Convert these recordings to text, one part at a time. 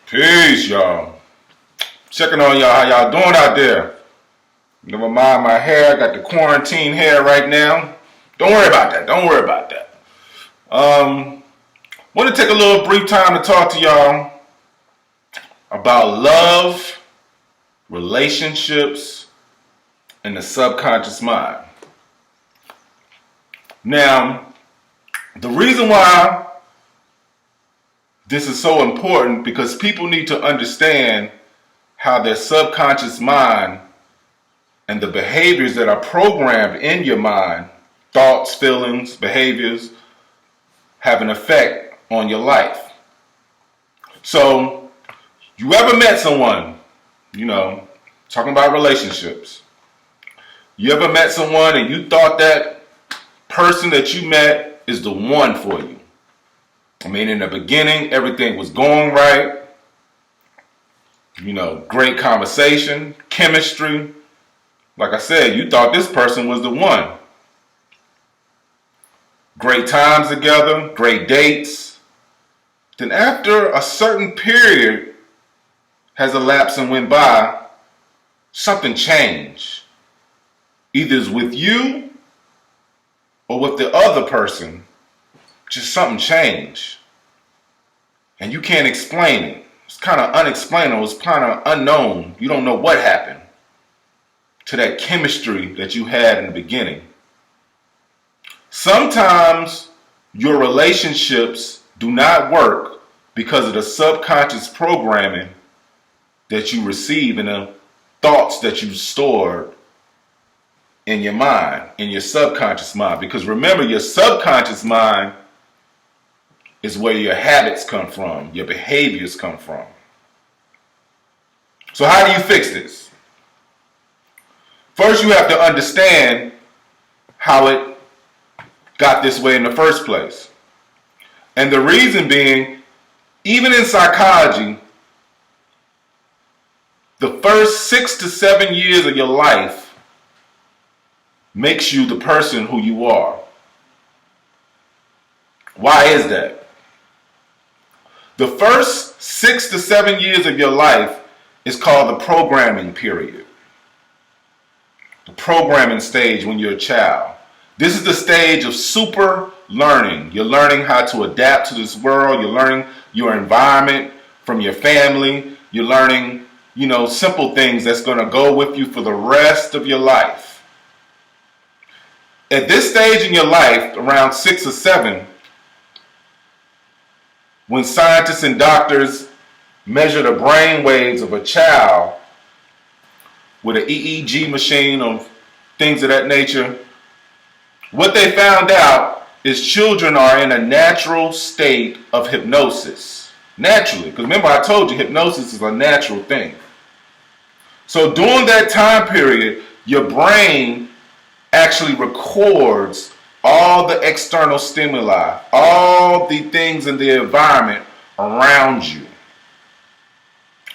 Peace, y'all. Checking on y'all. How y'all doing out there? Never mind my hair. I got the quarantine hair right now. Don't worry about that. Don't worry about that. Want to take a little brief time to talk to y'all about love, relationships, and the subconscious mind. Now, the reason why this is so important because people need to understand how their subconscious mind and the behaviors that are programmed in your mind, thoughts, feelings, behaviors, have an effect on your life. So, you ever met someone, talking about relationships. You ever met someone and you thought that person that you met is the one for you? I mean, in the beginning, everything was going right. Great conversation, chemistry. Like I said, you thought this person was the one. Great times together, great dates. Then after a certain period has elapsed and went by, something changed. Either it's with you or with the other person. Just something changed. And you can't explain it. It's kind of unexplainable. It's kind of unknown. You don't know what happened to that chemistry that you had in the beginning. Sometimes your relationships do not work because of the subconscious programming that you receive and the thoughts that you stored in your mind, in your subconscious mind. Because remember, your subconscious mind is where your habits come from, your behaviors come from. So how do you fix this? First, you have to understand how it got this way in the first place. And the reason being, even in psychology, the first 6 to 7 years of your life makes you the person who you are. Why is that? The first 6 to 7 years of your life is called the programming period. The programming stage when you're a child. This is the stage of super learning. You're learning how to adapt to this world. You're learning your environment from your family. You're learning, simple things that's going to go with you for the rest of your life. At this stage in your life, around 6 or 7, when scientists and doctors measure the brain waves of a child with an EEG machine or things of that nature, what they found out is children are in a natural state of hypnosis. Naturally, because remember I told you hypnosis is a natural thing. So during that time period, your brain actually records all the external stimuli, all the things in the environment around you.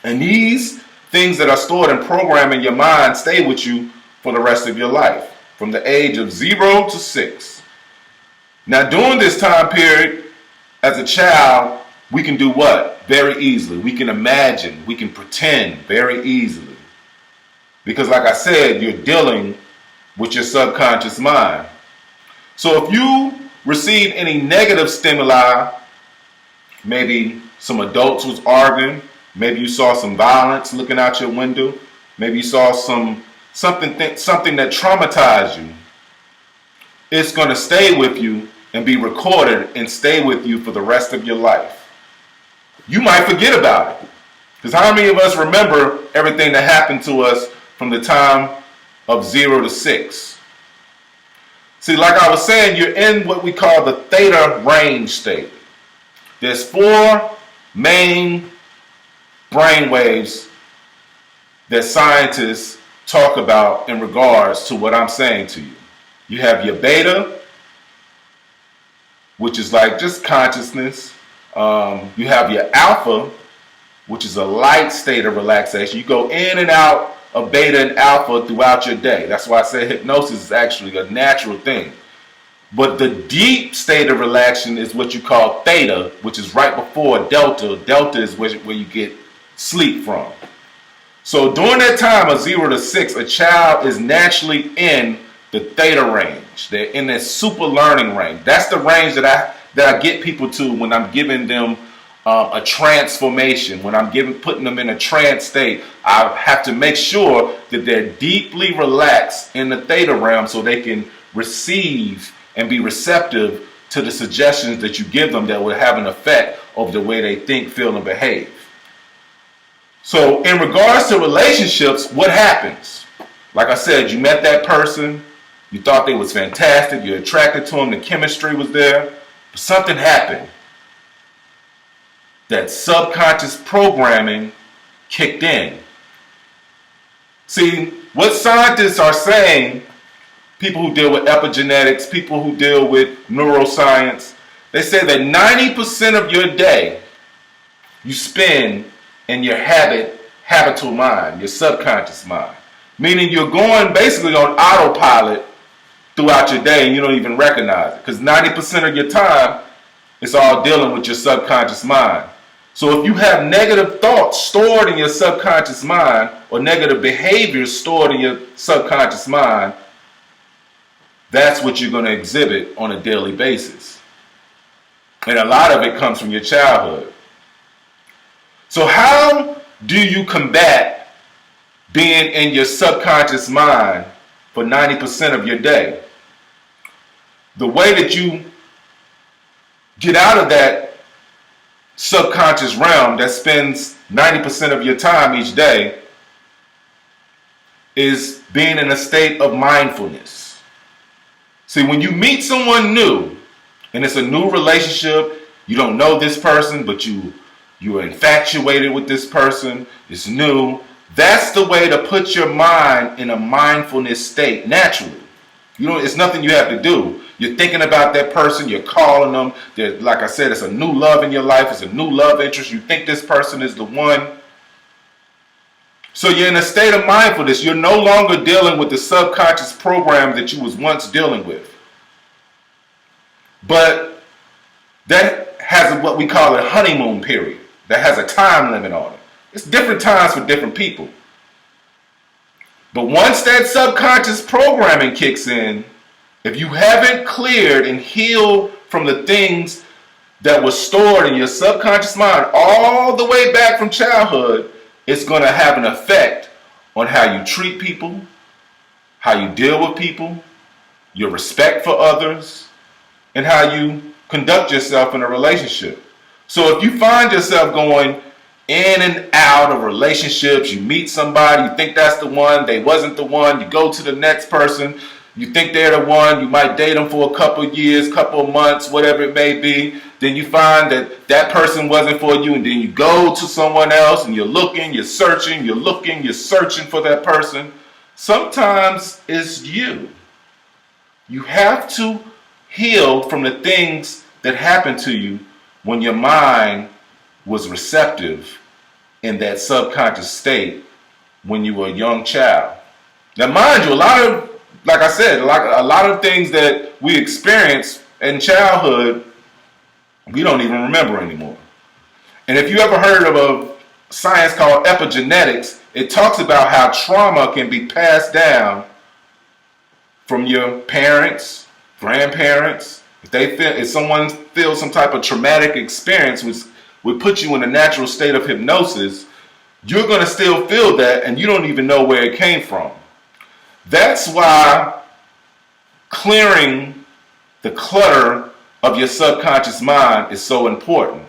And these things that are stored and programmed in your mind stay with you for the rest of your life, from the age of 0 to 6. Now, during this time period, as a child, we can do what? Very easily. We can imagine, we can pretend very easily. Because like I said, you're dealing with your subconscious mind. So if you receive any negative stimuli, maybe some adults was arguing, maybe you saw some violence looking out your window, maybe you saw something that traumatized you, it's going to stay with you and be recorded and stay with you for the rest of your life. You might forget about it. Because how many of us remember everything that happened to us from the time of 0 to 6? See, like I was saying, you're in what we call the theta range state. There's 4 main brain waves that scientists talk about in regards to what I'm saying to you. You have your beta, which is like just consciousness. You have your alpha, which is a light state of relaxation. You go in and out of beta and alpha throughout your day. That's why I say hypnosis is actually a natural thing. But the deep state of relaxation is what you call theta, which is right before delta. Delta is where you get sleep from. So during that time of 0 to 6, a child is naturally in the theta range. They're in that super learning range. That's the range that I get people to when I'm giving them a transformation. When I'm putting them in a trance state, I have to make sure that they're deeply relaxed in the theta realm so they can receive and be receptive to the suggestions that you give them that will have an effect over the way they think, feel, and behave. So in regards to relationships, what happens? Like I said, you met that person, you thought they was fantastic, you're attracted to them, the chemistry was there, but something happened. That subconscious programming kicked in. See, what scientists are saying, people who deal with epigenetics, people who deal with neuroscience, they say that 90% of your day you spend in your habitual mind, your subconscious mind. Meaning you're going basically on autopilot throughout your day and you don't even recognize it. Because 90% of your time is all dealing with your subconscious mind. So if you have negative thoughts stored in your subconscious mind or negative behaviors stored in your subconscious mind, that's what you're going to exhibit on a daily basis. And a lot of it comes from your childhood. So how do you combat being in your subconscious mind for 90% of your day? The way that you get out of that subconscious realm that spends 90% of your time each day is being in a state of mindfulness. See, when you meet someone new, and it's a new relationship, you don't know this person, but you're infatuated with this person, it's new, that's the way to put your mind in a mindfulness state naturally. It's nothing you have to do. You're thinking about that person, you're calling them, like I said, it's a new love in your life, it's a new love interest, you think this person is the one. So you're in a state of mindfulness. You're no longer dealing with the subconscious program that you was once dealing with. But that has what we call a honeymoon period. That has a time limit on it. It's different times for different people. But once that subconscious programming kicks in, if you haven't cleared and healed from the things that were stored in your subconscious mind all the way back from childhood, it's going to have an effect on how you treat people, how you deal with people, your respect for others, and how you conduct yourself in a relationship. So if you find yourself going in and out of relationships, you meet somebody, you think that's the one, they wasn't the one, you go to the next person, you think they're the one, you might date them for a couple of years, couple of months, whatever it may be. Then you find that that person wasn't for you, and then you go to someone else and you're looking, you're searching, you're looking, you're searching for that person. Sometimes it's you. You have to heal from the things that happened to you when your mind was receptive in that subconscious state when you were a young child. Now, mind you, like I said, a lot of things that we experience in childhood, we don't even remember anymore. And if you ever heard of a science called epigenetics, it talks about how trauma can be passed down from your parents, grandparents. If someone feels some type of traumatic experience, which would put you in a natural state of hypnosis, you're going to still feel that and you don't even know where it came from. That's why clearing the clutter of your subconscious mind is so important.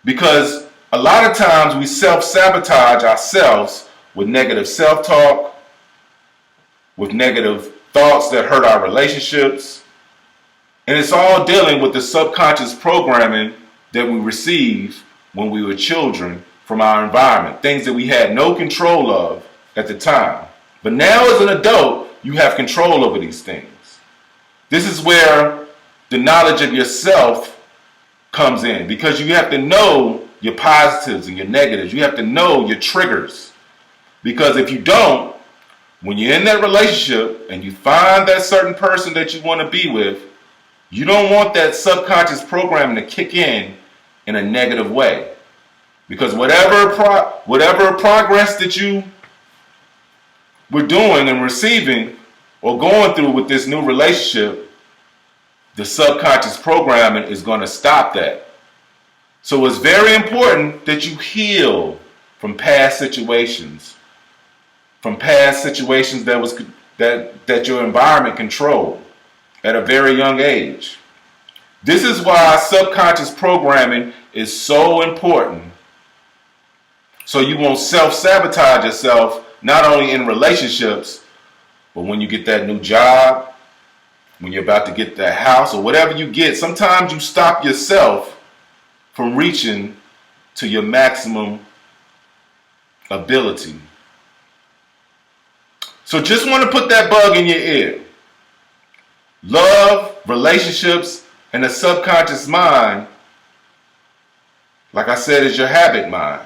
Because a lot of times we self-sabotage ourselves with negative self-talk, with negative thoughts that hurt our relationships. And it's all dealing with the subconscious programming that we received when we were children from our environment. Things that we had no control of at the time. But now as an adult, you have control over these things. This is where the knowledge of yourself comes in, because you have to know your positives and your negatives. You have to know your triggers. Because if you don't, when you're in that relationship and you find that certain person that you want to be with, You don't want that subconscious programming to kick in a negative way. Because whatever progress that you were doing and receiving or going through with this new relationship, the subconscious programming is going to stop that. So it's very important that you heal from past situations, that your environment controlled at a very young age. This is why subconscious programming is so important. So you won't self-sabotage yourself, not only in relationships, but when you get that new job, when you're about to get that house or whatever you get. Sometimes you stop yourself from reaching to your maximum ability. So just want to put that bug in your ear. Love, relationships, and the subconscious mind, like I said, is your habit mind.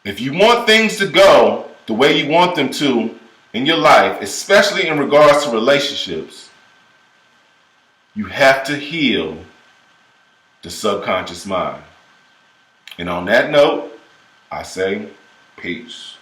If you want things to go the way you want them to in your life, especially in regards to relationships, you have to heal the subconscious mind. And on that note, I say peace.